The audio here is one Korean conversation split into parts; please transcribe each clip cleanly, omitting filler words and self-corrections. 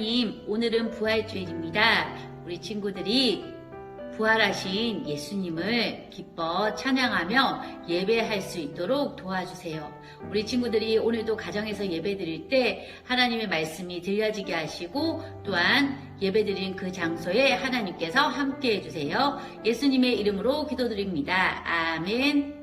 하나님, 오늘은 부활주일입니다. 우리 친구들이 부활하신 예수님을 기뻐 찬양하며 예배할 수 있도록 도와주세요. 우리 친구들이 오늘도 가정에서 예배 드릴 때 하나님의 말씀이 들려지게 하시고 또한 예배 드린 그 장소에 하나님께서 함께 해주세요. 예수님의 이름으로 기도드립니다. 아멘.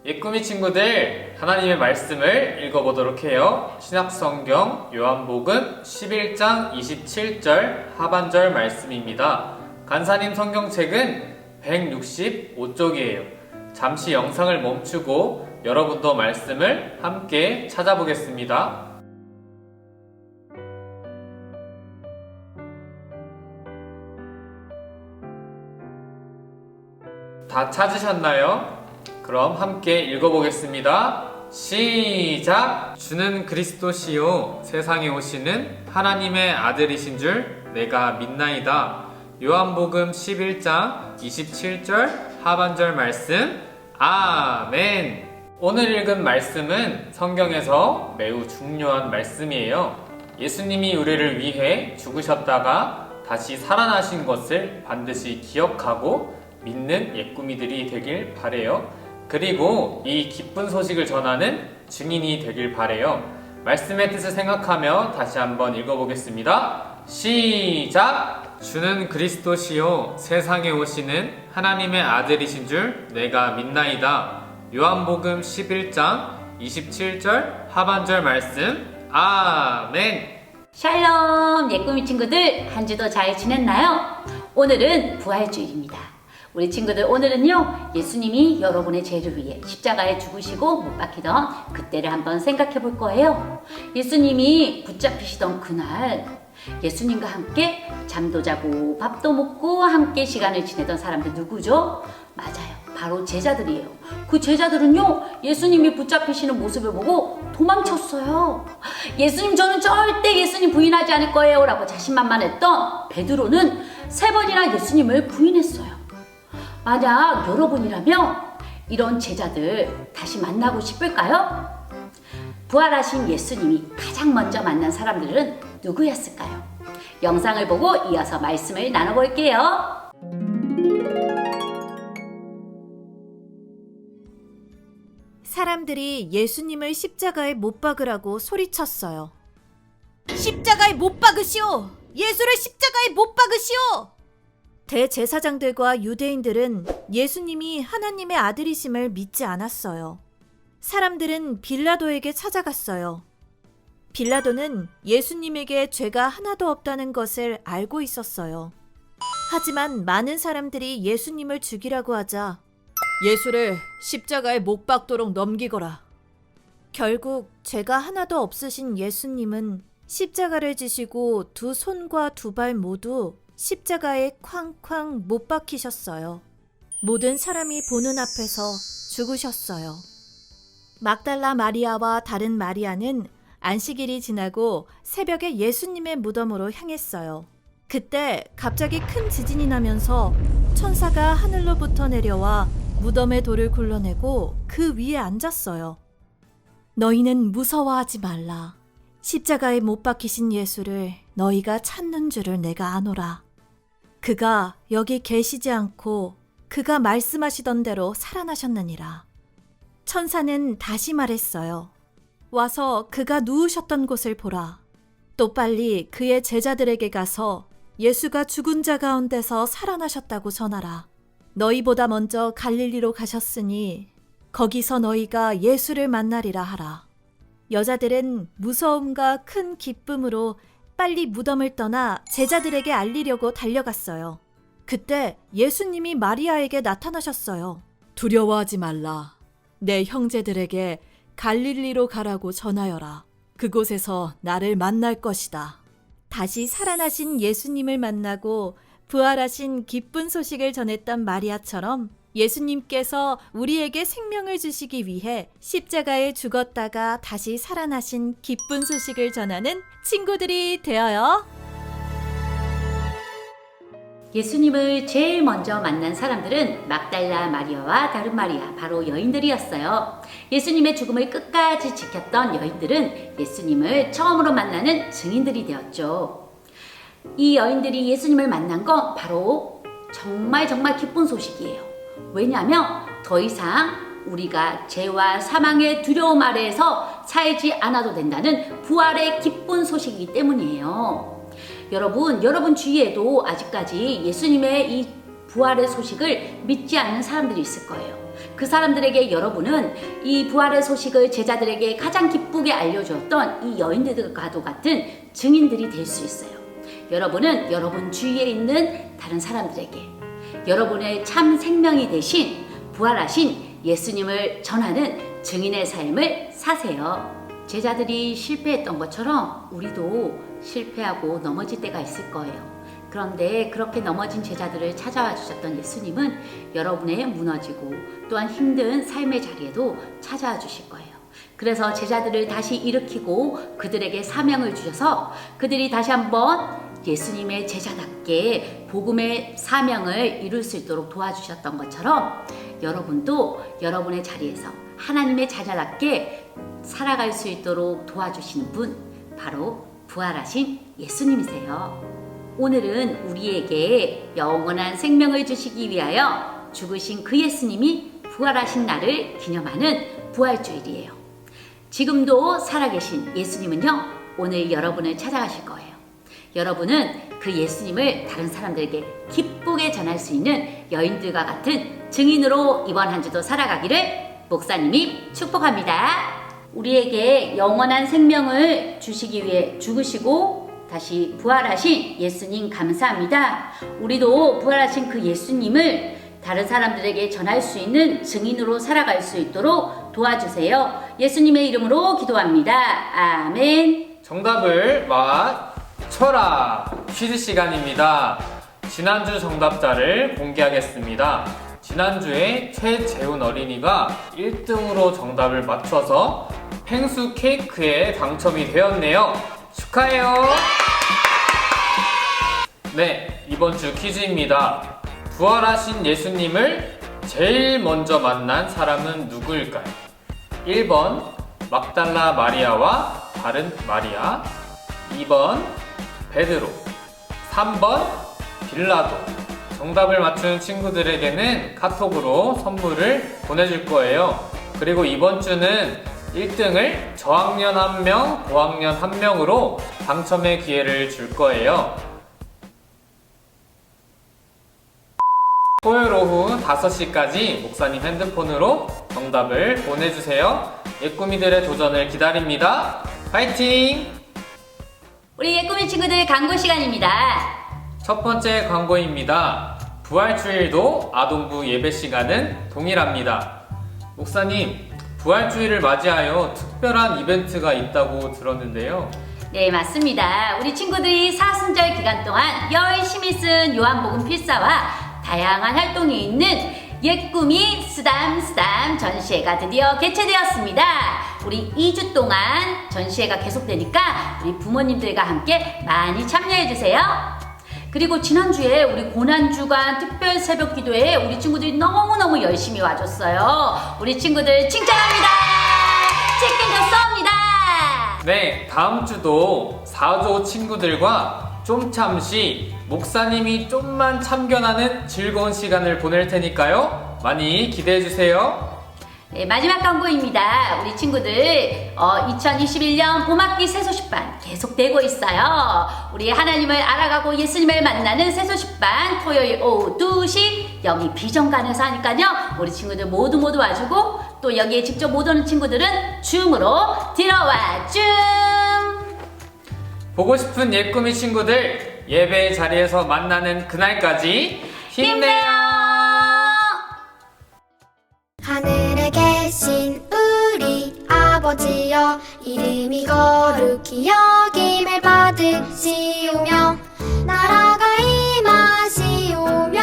예꾸미 친구들, 하나님의 말씀을 읽어보도록 해요. 신약성경 요한복음 11장 27절 하반절 말씀입니다. 간사님 성경책은 165쪽이에요. 잠시 영상을 멈추고 여러분도 말씀을 함께 찾아보겠습니다. 다 찾으셨나요? 그럼 함께 읽어보겠습니다. 시작! 주는 그리스도시요 세상에 오시는 하나님의 아들이신 줄 내가 믿나이다. 요한복음 11장 27절 하반절 말씀. 아멘. 오늘 읽은 말씀은 성경에서 매우 중요한 말씀이에요. 예수님이 우리를 위해 죽으셨다가 다시 살아나신 것을 반드시 기억하고 믿는 예꾸미들이 되길 바래요. 그리고 이 기쁜 소식을 전하는 증인이 되길 바래요. 말씀의 뜻을 생각하며 다시 한번 읽어보겠습니다. 시작! 주는 그리스도시요 세상에 오시는 하나님의 아들이신 줄 내가 믿나이다. 요한복음 11장 27절 하반절 말씀. 아멘. 샬롬 예꾸미 친구들, 한 주도 잘 지냈나요? 오늘은 부활주일입니다. 우리 친구들, 오늘은요 예수님이 여러분의 죄를 위해 십자가에 죽으시고 못 박히던 그때를 한번 생각해 볼 거예요. 예수님이 붙잡히시던 그날, 예수님과 함께 잠도 자고 밥도 먹고 함께 시간을 지내던 사람들 누구죠? 맞아요, 바로 제자들이에요. 그 제자들은요 예수님이 붙잡히시는 모습을 보고 도망쳤어요. 예수님, 저는 절대 예수님 부인하지 않을 거예요 라고 자신만만했던 베드로는 3번이나 예수님을 부인했어요. 만약 여러분이라면 이런 제자들 다시 만나고 싶을까요? 부활하신 예수님이 가장 먼저 만난 사람들은 누구였을까요? 영상을 보고 이어서 말씀을 나눠볼게요. 사람들이 예수님을 십자가에 못 박으라고 소리쳤어요. 십자가에 못 박으시오! 예수를 십자가에 못 박으시오! 대제사장들과 유대인들은 예수님이 하나님의 아들이심을 믿지 않았어요. 사람들은 빌라도에게 찾아갔어요. 빌라도는 예수님에게 죄가 하나도 없다는 것을 알고 있었어요. 하지만 많은 사람들이 예수님을 죽이라고 하자 예수를 십자가에 못 박도록 넘기거라. 결국 죄가 하나도 없으신 예수님은 십자가를 지시고 두 손과 두 발 모두 십자가에 쾅쾅 못 박히셨어요. 모든 사람이 보는 앞에서 죽으셨어요. 막달라 마리아와 다른 마리아는 안식일이 지나고 새벽에 예수님의 무덤으로 향했어요. 그때 갑자기 큰 지진이 나면서 천사가 하늘로부터 내려와 무덤의 돌을 굴러내고 그 위에 앉았어요. 너희는 무서워하지 말라. 십자가에 못 박히신 예수를 너희가 찾는 줄을 내가 아노라. 그가 여기 계시지 않고 그가 말씀하시던 대로 살아나셨느니라. 천사는 다시 말했어요. 와서 그가 누우셨던 곳을 보라. 또 빨리 그의 제자들에게 가서 예수가 죽은 자 가운데서 살아나셨다고 전하라. 너희보다 먼저 갈릴리로 가셨으니 거기서 너희가 예수를 만나리라 하라. 여자들은 무서움과 큰 기쁨으로 빨리 무덤을 떠나 제자들에게 알리려고 달려갔어요. 그때 예수님이 마리아에게 나타나셨어요. 두려워하지 말라. 내 형제들에게 갈릴리로 가라고 전하여라. 그곳에서 나를 만날 것이다. 다시 살아나신 예수님을 만나고 부활하신 기쁜 소식을 전했던 마리아처럼 예수님께서 우리에게 생명을 주시기 위해 십자가에 죽었다가 다시 살아나신 기쁜 소식을 전하는 친구들이 되어요. 예수님을 제일 먼저 만난 사람들은 막달라 마리아와 다른 마리아, 바로 여인들이었어요. 예수님의 죽음을 끝까지 지켰던 여인들은 예수님을 처음으로 만나는 증인들이 되었죠. 이 여인들이 예수님을 만난 건 바로 정말 기쁜 소식이에요. 왜냐하면 더 이상 우리가 죄와 사망의 두려움 아래에서 살지 않아도 된다는 부활의 기쁜 소식이기 때문이에요. 여러분 주위에도 아직까지 예수님의 이 부활의 소식을 믿지 않는 사람들이 있을 거예요. 그 사람들에게 여러분은 이 부활의 소식을 제자들에게 가장 기쁘게 알려주었던 이 여인들과도 같은 증인들이 될 수 있어요. 여러분은 여러분 주위에 있는 다른 사람들에게 여러분의 참 생명이 되신 부활하신 예수님을 전하는 증인의 삶을 사세요. 제자들이 실패했던 것처럼 우리도 실패하고 넘어질 때가 있을 거예요. 그런데 그렇게 넘어진 제자들을 찾아와 주셨던 예수님은 여러분의 무너지고 또한 힘든 삶의 자리에도 찾아와 주실 거예요. 그래서 제자들을 다시 일으키고 그들에게 사명을 주셔서 그들이 다시 한번 예수님의 제자답게 복음의 사명을 이룰 수 있도록 도와주셨던 것처럼 여러분도 여러분의 자리에서 하나님의 자녀답게 살아갈 수 있도록 도와주시는 분, 바로 부활하신 예수님이세요. 오늘은 우리에게 영원한 생명을 주시기 위하여 죽으신 그 예수님이 부활하신 날을 기념하는 부활주일이에요. 지금도 살아계신 예수님은요, 오늘 여러분을 찾아가실 거예요. 여러분은 그 예수님을 다른 사람들에게 기쁘게 전할 수 있는 여인들과 같은 증인으로 이번 한 주도 살아가기를 목사님이 축복합니다. 우리에게 영원한 생명을 주시기 위해 죽으시고 다시 부활하신 예수님 감사합니다. 우리도 부활하신 그 예수님을 다른 사람들에게 전할 수 있는 증인으로 살아갈 수 있도록 도와주세요. 예수님의 이름으로 기도합니다. 아멘. 정답을 맞춰라. 퀴즈 시간입니다. 지난주 정답자를 공개하겠습니다. 지난주에 최재훈 어린이가 1등으로 정답을 맞춰서 펭수 케이크에 당첨이 되었네요. 축하해요. 네, 이번 주 퀴즈입니다. 부활하신 예수님을 제일 먼저 만난 사람은 누구일까요? 1번 막달라 마리아와 다른 마리아, 2번 베드로, 3번 빌라도. 정답을 맞춘 친구들에게는 카톡으로 선물을 보내줄 거예요. 그리고 이번 주는 1등을 저학년 1명, 고학년 1명으로 당첨의 기회를 줄 거예요. 토요일 오후 5시까지 목사님 핸드폰으로 정답을 보내주세요. 예꾸미들의 도전을 기다립니다. 파이팅! 우리 예꾸미 친구들 광고 시간입니다. 첫 번째 광고입니다. 부활주일도 아동부 예배 시간은 동일합니다. 목사님, 부활주일을 맞이하여 특별한 이벤트가 있다고 들었는데요. 네, 맞습니다. 우리 친구들이 사순절 기간 동안 열심히 쓴 요한복음 필사와 다양한 활동이 있는 예꾸미 쓰담쓰담 전시회가 드디어 개최되었습니다. 우리 2주 동안 전시회가 계속되니까 우리 부모님들과 함께 많이 참여해주세요. 그리고 지난주에 우리 고난주간 특별 새벽 기도에 우리 친구들이 너무너무 열심히 와줬어요. 우리 친구들 칭찬합니다. 치킨도 쏩니다. 네, 다음 주도 4조 친구들과 좀 참시 목사님이 좀만 참견하는 즐거운 시간을 보낼 테니까요. 많이 기대해주세요. 네, 마지막 광고입니다. 우리 친구들 2021년 봄학기 새소식반 계속되고 있어요. 우리 하나님을 알아가고 예수님을 만나는 새소식반 토요일 오후 2시 여기 비전관에서 하니까요. 우리 친구들 모두 와주고 또 여기에 직접 못 오는 친구들은 줌으로 들어와 줌. 보고 싶은 예꾸미 친구들 예배 자리에서 만나는 그날까지 힘내요. 하늘에 계신 우리 아버지여 이름이 거룩히 여김을 받으시오며 나라가 임하시오며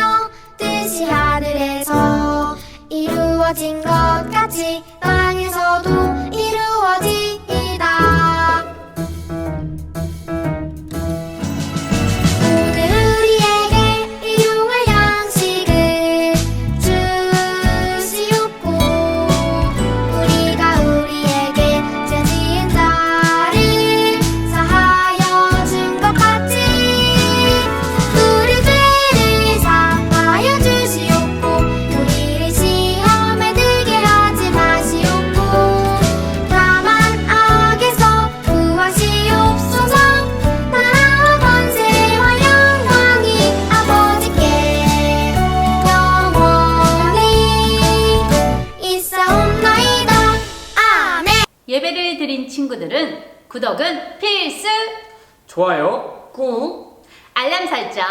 뜻이 하늘에서 이루어진 것 같이 땅에서도 이루어지이다. 오늘 우리에게 일용할 양식을 주시옵고 우리가 우리에게 죄 지은 자를 사하여 준 것 같이 우리 죄를 사하여 주시옵고 우리를 시험에 들게 하지 마시옵고 다만 악에서 구하시옵소서. 나라와 권세와 영광이 아버지께 영원히 있사옵나이다. 아멘. 예배를 드린 친구들은 구독은 필수, 좋아요 꾹 알람 설정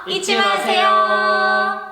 잊지 잊지 마세요. 마세요.